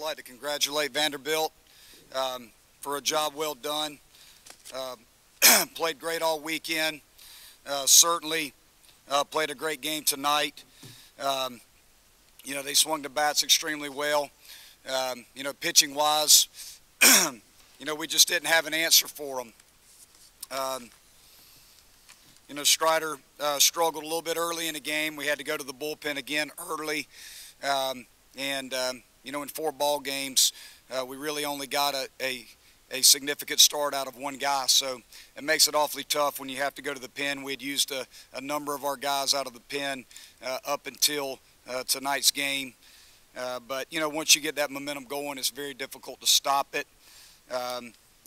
like to congratulate Vanderbilt for a job well done. Played great all weekend. Certainly played a great game tonight. You know, they swung the bats extremely well. You know, pitching-wise, you know, we just didn't have an answer for them. You know, Strider struggled a little bit early in the game. We had to go to the bullpen again early. You know, in 4 ball games, we really only got a significant start out of one guy. So it makes it awfully tough when you have to go to the pen. We had used a number of our guys out of the pen up until tonight's game. But, you know, once you get that momentum going, it's very difficult to stop it.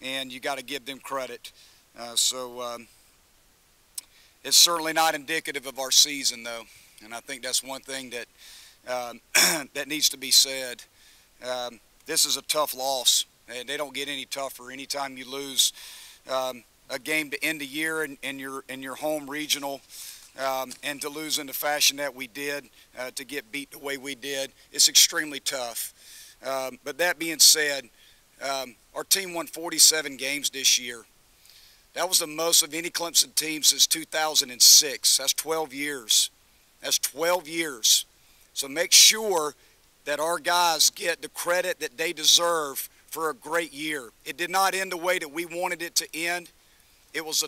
And you got to give them credit. It's certainly not indicative of our season, though. And I think that's one thing that that needs to be said. This is a tough loss, and they don't get any tougher. Anytime you lose a game to end the year in your home regional, and to lose in the fashion that we did, to get beat the way we did, it's extremely tough. But that being said, our team won 47 games this year. That was the most of any Clemson team since 2006. That's 12 years. That's 12 years. So make sure that our guys get the credit that they deserve for a great year. It did not end the way that we wanted it to end. It was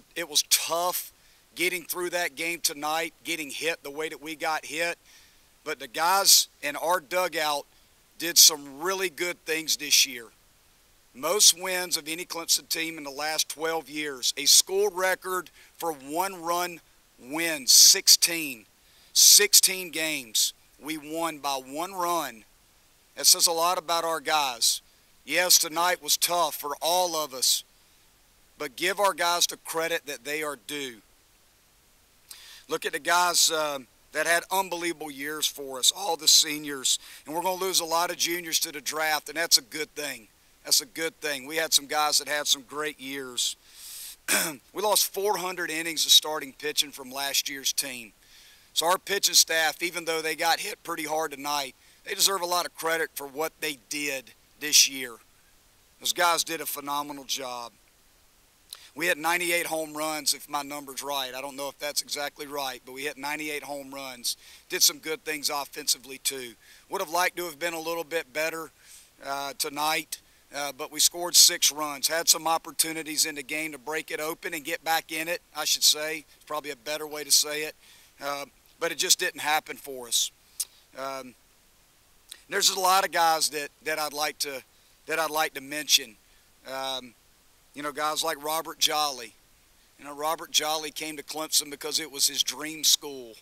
tough getting through that game tonight, getting hit the way that we got hit. But the guys in our dugout did some really good things this year. Most wins of any Clemson team in the last 12 years. A school record for one-run wins, 16. 16 games. We won by 1 run. That says a lot about our guys. Yes, tonight was tough for all of us, but give our guys the credit that they are due. Look at the guys that had unbelievable years for us, all the seniors. And we're going to lose a lot of juniors to the draft, and that's a good thing. That's a good thing. We had some guys that had some great years. We lost 400 innings of starting pitching from last year's team. So our pitching staff, even though they got hit pretty hard tonight, they deserve a lot of credit for what they did this year. Those guys did a phenomenal job. We hit 98 home runs, if my number's right. I don't know if that's exactly right, but we hit 98 home runs. Did some good things offensively, too. Would have liked to have been a little bit better tonight. But we scored 6 runs, had some opportunities in the game to break it open and get back in it, I should say. It's probably a better way to say it. But it just didn't happen for us. There's a lot of guys that I'd like to mention. You know, guys like Robert Jolly. You know, Robert Jolly came to Clemson because it was his dream school.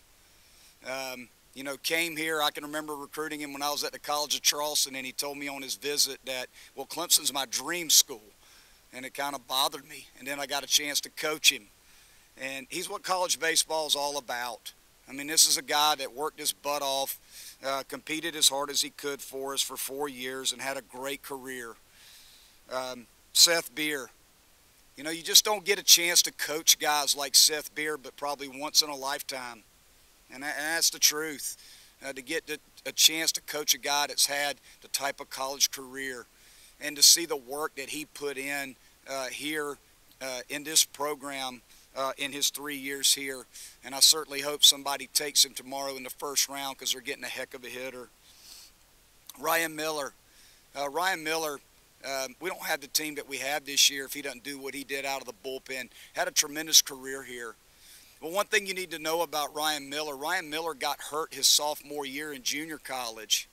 You know, came here. I can remember recruiting him when I was at the College of Charleston, and he told me on his visit that, well, Clemson's my dream school. And it kind of bothered me. And then I got a chance to coach him. And he's what college baseball is all about. I mean, this is a guy that worked his butt off, competed as hard as he could for us for 4 years, and had a great career. Seth Beer. You know, you just don't get a chance to coach guys like Seth Beer, but probably once in a lifetime. And that's the truth. To get a chance to coach a guy that's had the type of college career, and to see the work that he put in here in this program in his 3 years here. And I certainly hope somebody takes him tomorrow in the first round, because they're getting a heck of a hitter. Ryan Miller. Ryan Miller, we don't have the team that we have this year if he doesn't do what he did out of the bullpen. Had a tremendous career here. But one thing you need to know about Ryan Miller got hurt his sophomore year in junior college.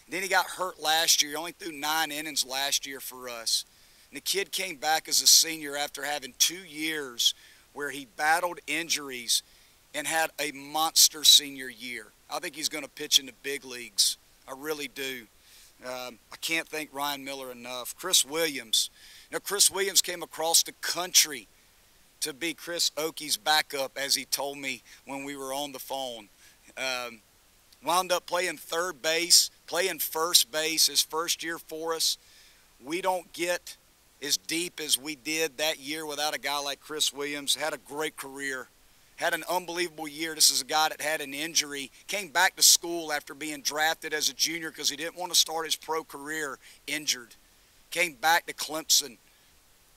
And then he got hurt last year. He only threw 9 innings last year for us. And the kid came back as a senior after having 2 years where he battled injuries and had a monster senior year. I think he's going to pitch in the big leagues. I really do. I can't thank Ryan Miller enough. Chris Williams. You know, Chris Williams came across the country to be Chris Oakey's backup, as he told me when we were on the phone. Wound up playing third base, playing first base his first year for us. We don't get as deep as we did that year without a guy like Chris Williams. Had a great career. had an unbelievable year. This is a guy that had an injury, came back to school after being drafted as a junior because he didn't want to start his pro career injured. Came back to Clemson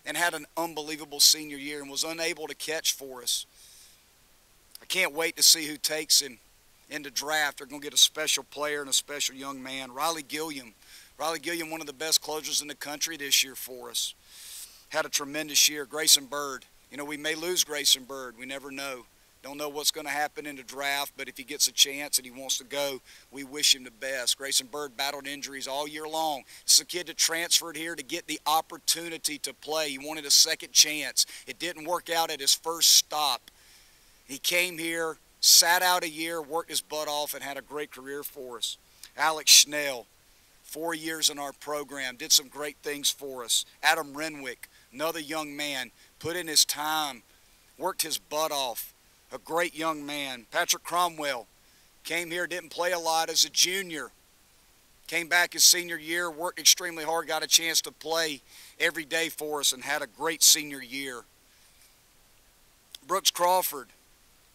and had an unbelievable senior year and was unable to catch for us. I can't wait to see who takes him in the draft. They're going to get a special player and a special young man. Riley Gilliam, one of the best closers in the country this year for us. Had a tremendous year. Grayson Bird. You know, we may lose Grayson Bird. We never know. Don't know what's going to happen in the draft, but if he gets a chance and he wants to go, we wish him the best. Grayson Bird battled injuries all year long. This is a kid that transferred here to get the opportunity to play. He wanted a second chance. It didn't work out at his first stop. He came here, sat out a year, worked his butt off, and had a great career for us. Alex Schnell, 4 years in our program, did some great things for us. Adam Renwick, another young man, put in his time, worked his butt off. A great young man. Patrick Cromwell came here, didn't play a lot as a junior. Came back his senior year, worked extremely hard, got a chance to play every day for us, and had a great senior year. Brooks Crawford.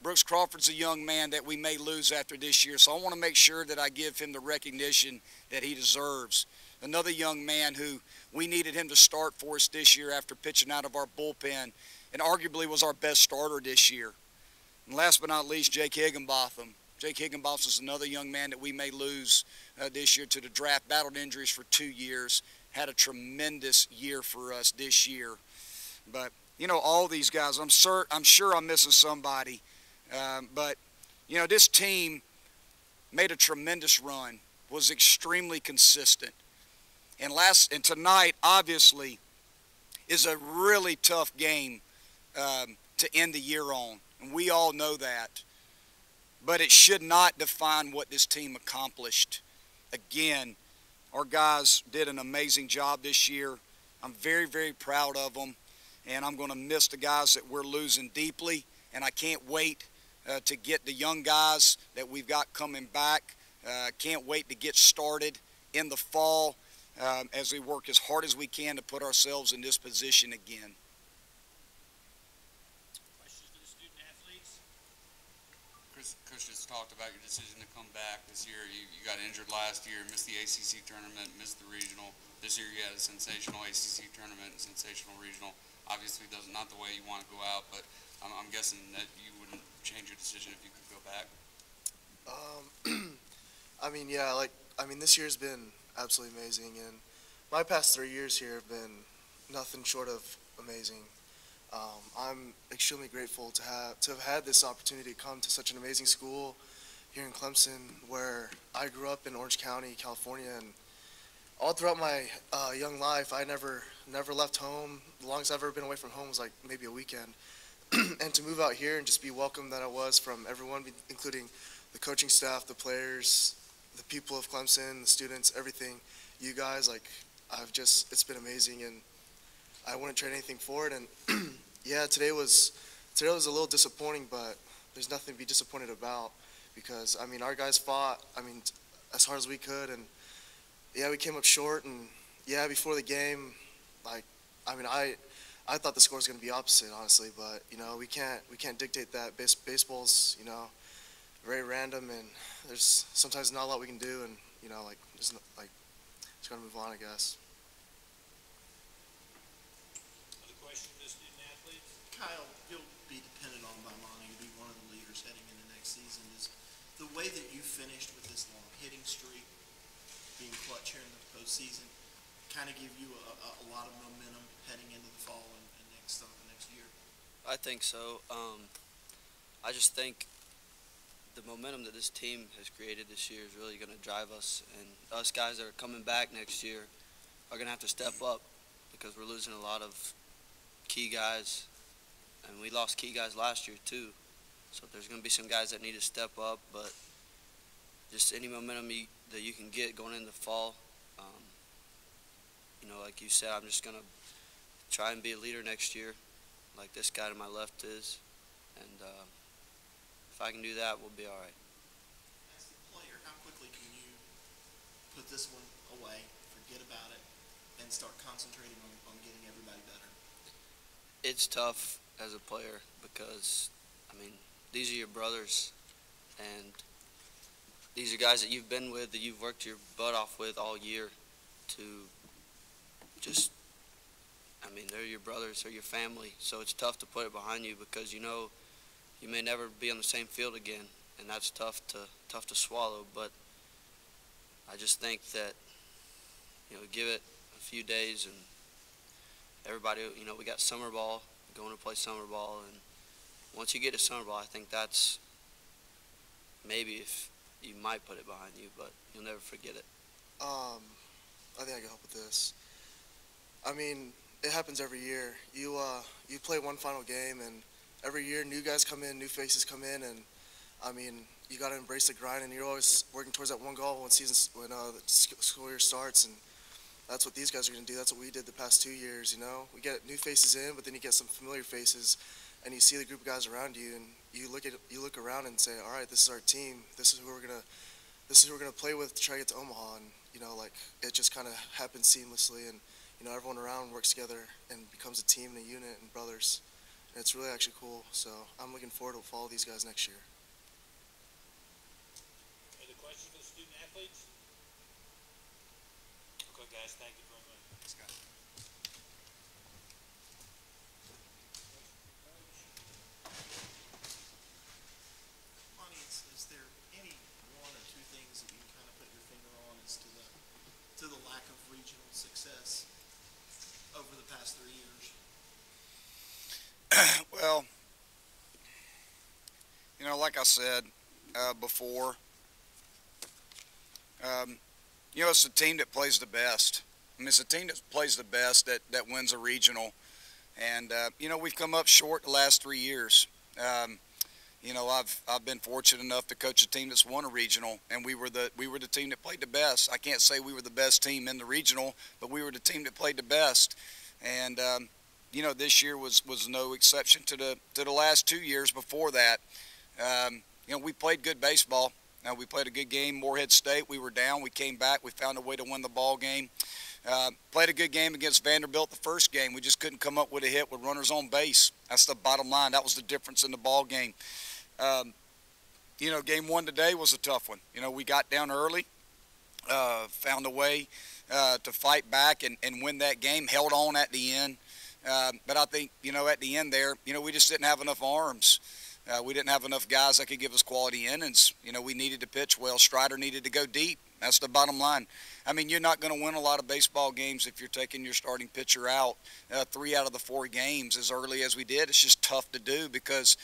Brooks Crawford's a young man that we may lose after this year, so I want to make sure that I give him the recognition that he deserves. Another young man who we needed him to start for us this year after pitching out of our bullpen, and arguably was our best starter this year. And last but not least, Jake Higginbotham. Jake Higginbotham is another young man that we may lose this year to the draft. Battled injuries for 2 years. Had a tremendous year for us this year. But, you know, all these guys, I'm sure I'm missing somebody. But, you know, this team made a tremendous run, was extremely consistent. And tonight, obviously, is a really tough game to end the year on. And we all know that. But it should not define what this team accomplished. Again, our guys did an amazing job this year. I'm very, very proud of them. And I'm going to miss the guys that we're losing deeply. And I can't wait to get the young guys that we've got coming back. Can't wait to get started in the fall as we work as hard as we can to put ourselves in this position again. Coach just talked about your decision to come back this year. You got injured last year, missed the ACC tournament, missed the regional. This year you had a sensational ACC tournament, sensational regional. Obviously, not the way you want to go out, but I'm guessing that you wouldn't change your decision if you could go back. This year's been absolutely amazing, and my past 3 years here have been nothing short of amazing. I'm extremely grateful to have had this opportunity to come to such an amazing school here in Clemson, where I grew up in Orange County, California, and all throughout my young life, I never left home. The longest I've ever been away from home was like maybe a weekend. And to move out here and just be welcomed that I was from everyone, including the coaching staff, the players, the people of Clemson, the students, everything, you guys, it's been amazing, and I wouldn't trade anything for it. And yeah, today was a little disappointing, but there's nothing to be disappointed about, because our guys fought as hard as we could, and yeah, we came up short. And yeah, before the game, I thought the score was going to be opposite, honestly, but you know, we can't dictate that. Baseball's, you know, very random, and there's sometimes not a lot we can do, and you know, just gotta move on, I guess. Kyle, you'll be dependent on by Monty to be one of the leaders heading into next season. Is the way that you finished with this long hitting streak, being clutch here in the postseason, kind of give you a lot of momentum heading into the fall and next year? I think so. I just think the momentum that this team has created this year is really going to drive us, and us guys that are coming back next year are going to have to step up, because we're losing a lot of key guys. And we lost key guys last year too, so there's going to be some guys that need to step up. But just any momentum that you can get going into fall, you know, like you said, I'm just going to try and be a leader next year, like this guy to my left is. And if I can do that, we'll be all right. As the player, how quickly can you put this one away, forget about it, and start concentrating on getting everybody better? It's tough as a player, because these are your brothers, and these are guys that you've been with, that you've worked your butt off with all year to just, I mean, they're your brothers, they're your family, so it's tough to put it behind you because you know you may never be on the same field again, and that's tough to swallow. But I just think that, you know, give it a few days, and everybody, you know, we got summer ball, going to play summer ball, and once you get to summer ball, I think that's maybe if you might put it behind you, but you'll never forget it. I think I can help with this. I mean, it happens every year. You play one final game, and every year new guys come in, new faces come in, and I mean, you got to embrace the grind, and you're always working towards that one goal when the school year starts, and that's what these guys are going to do. That's what we did the past 2 years. You know, we get new faces in, but then you get some familiar faces, and you see the group of guys around you, and you look around and say, all right, this is our team. This is who we're gonna play with to try to get to Omaha. And you know, like, it just kind of happens seamlessly, and you know, everyone around works together and becomes a team and a unit and brothers. And it's really actually cool. So I'm looking forward to follow these guys next year. Any questions for the student athletes? Okay, guys, thank you very much. Thanks, guys. Monty, is there any one or two things that you can kind of put your finger on as to the lack of regional success over the past 3 years? Well, you know, like I said before, you know, it's the team that plays the best. I mean, it's the team that plays the best that wins a regional. And, you know, we've come up short the last 3 years. You know, I've been fortunate enough to coach a team that's won a regional, and we were the team that played the best. I can't say we were the best team in the regional, but we were the team that played the best. And, you know, this year was no exception to the last 2 years before that. You know, we played good baseball. We played a good game. Morehead State, we were down. We came back. We found a way to win the ball game. Played a good game against Vanderbilt the first game. We just couldn't come up with a hit with runners on base. That's the bottom line. That was the difference in the ball game. You know, game one today was a tough one. You know, we got down early, found a way to fight back and win that game, held on at the end. But I think, you know, at the end there, you know, we just didn't have enough arms. We didn't have enough guys that could give us quality innings. You know, we needed to pitch well. Strider needed to go deep. That's the bottom line. I mean, you're not going to win a lot of baseball games if you're taking your starting pitcher out 3 out of the 4 games as early as we did. It's just tough to do because,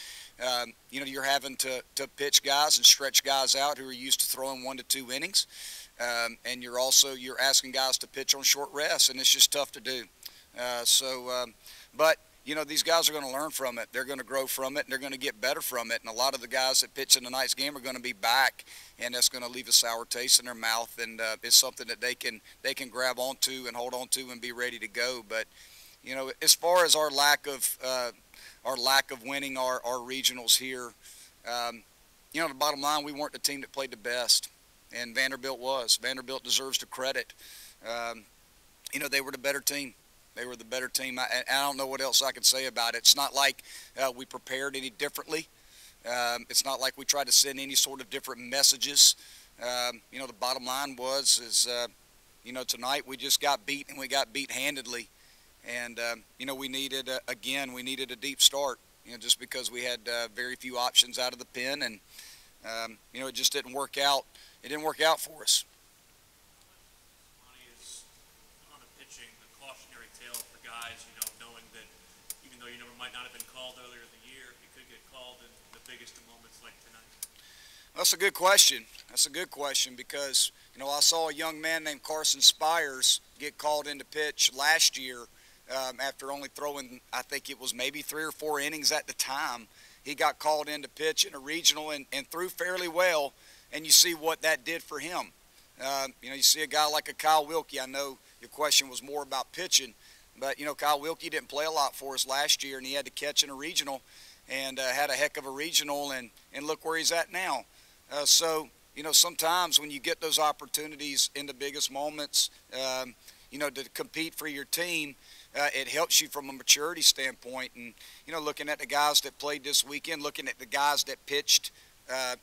you know, you're having to pitch guys and stretch guys out who are used to throwing 1 to 2 innings. And you're asking guys to pitch on short rest, and it's just tough to do. But, you know, these guys are going to learn from it. They're going to grow from it, and they're going to get better from it. And a lot of the guys that pitch in tonight's game are going to be back, and that's going to leave a sour taste in their mouth. And it's something that they can grab onto and hold on to and be ready to go. But, you know, as far as our lack of winning our regionals here, you know, the bottom line, we weren't the team that played the best, and Vanderbilt was. Vanderbilt deserves the credit. You know, they were the better team. They were the better team. I don't know what else I can say about it. It's not like we prepared any differently. It's not like we tried to send any sort of different messages. You know, the bottom line is, you know, tonight we just got beat, and we got beat handedly. And, you know, we needed a deep start, you know, just because we had very few options out of the pen. And, you know, it just didn't work out. It didn't work out for us. Guys, you know, knowing that even though your number might not have been called earlier in the year, you could get called in the biggest of moments like tonight? That's a good question. That's a good question because, you know, I saw a young man named Carson Spires get called into pitch last year after only throwing, I think it was maybe 3 or 4 innings at the time. He got called into pitch in a regional and threw fairly well, and you see what that did for him. You know, you see a guy like a Kyle Wilkie. I know your question was more about pitching. But, you know, Kyle Wilkie didn't play a lot for us last year, and he had to catch in a regional and had a heck of a regional, and look where he's at now. So, you know, sometimes when you get those opportunities in the biggest moments, you know, to compete for your team, it helps you from a maturity standpoint. And, you know, looking at the guys that played this weekend, looking at the guys that pitched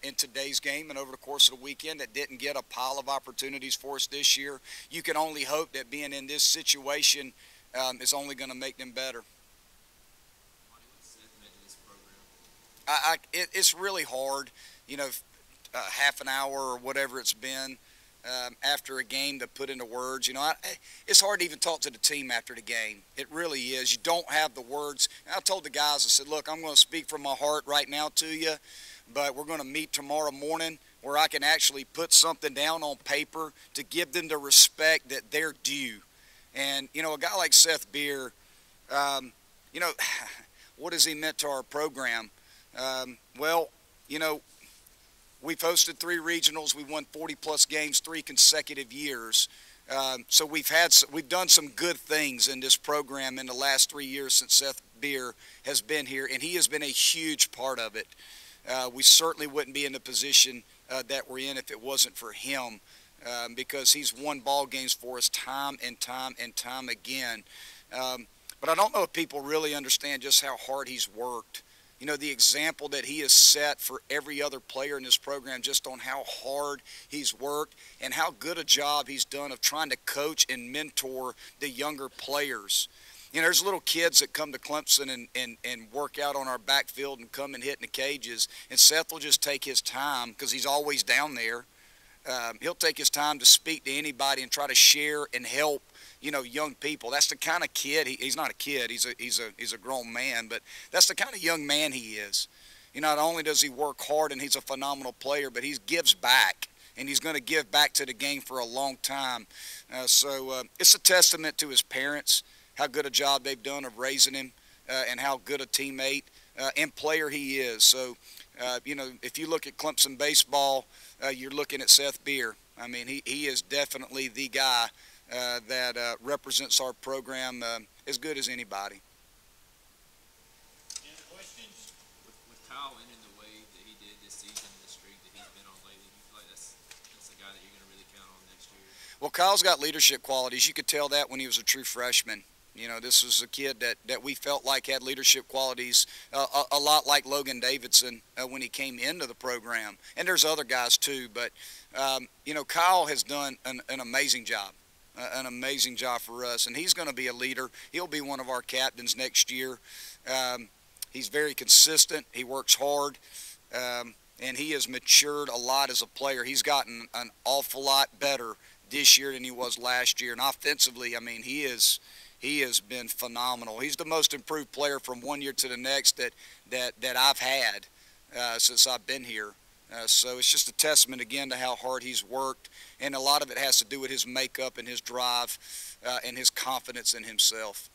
in today's game and over the course of the weekend that didn't get a pile of opportunities for us this year, you can only hope that being in this situation is only going to make them better. It's really hard, you know, half an hour or whatever it's been after a game to put into words. You know, it's hard to even talk to the team after the game. It really is. You don't have the words. I told the guys, I said, look, I'm going to speak from my heart right now to you, but we're going to meet tomorrow morning where I can actually put something down on paper to give them the respect that they're due. And, you know, a guy like Seth Beer, you know, what has he meant to our program? Well, you know, we've hosted 3 regionals. We won 40-plus games 3 consecutive years. So we've done some good things in this program in the last 3 years since Seth Beer has been here, and he has been a huge part of it. We certainly wouldn't be in the position that we're in if it wasn't for him, because he's won ball games for us time and time and time again. But I don't know if people really understand just how hard he's worked. You know, the example that he has set for every other player in this program just on how hard he's worked and how good a job he's done of trying to coach and mentor the younger players. You know, there's little kids that come to Clemson and work out on our backfield and come and hit in the cages, and Seth will just take his time because he's always down there. He'll take his time to speak to anybody and try to share and help, you know, young people. That's the kind of kid he's not a kid. He's a grown man, but that's the kind of young man he is. You know, not only does he work hard and he's a phenomenal player, but he gives back, and he's going to give back to the game for a long time. So it's a testament to his parents, how good a job they've done of raising him, and how good a teammate and player he is. So, you know, if you look at Clemson baseball, you're looking at Seth Beer. I mean, he is definitely the guy that represents our program as good as anybody. Any other questions? With Kyle ending the way that he did this season, the streak that he's been on lately, do you feel like that's the guy that you're going to really count on next year? Well, Kyle's got leadership qualities. You could tell that when he was a true freshman. You know, this was a kid that we felt like had leadership qualities, a lot like Logan Davidson when he came into the program. And there's other guys too, but, you know, Kyle has done an amazing job. An amazing job for us, and he's going to be a leader. He'll be one of our captains next year. He's very consistent. He works hard, and he has matured a lot as a player. He's gotten an awful lot better this year than he was last year, and offensively, I mean, he has been phenomenal. He's the most improved player from one year to the next that I've had since I've been here. So it's just a testament, again, to how hard he's worked, and a lot of it has to do with his makeup and his drive and his confidence in himself.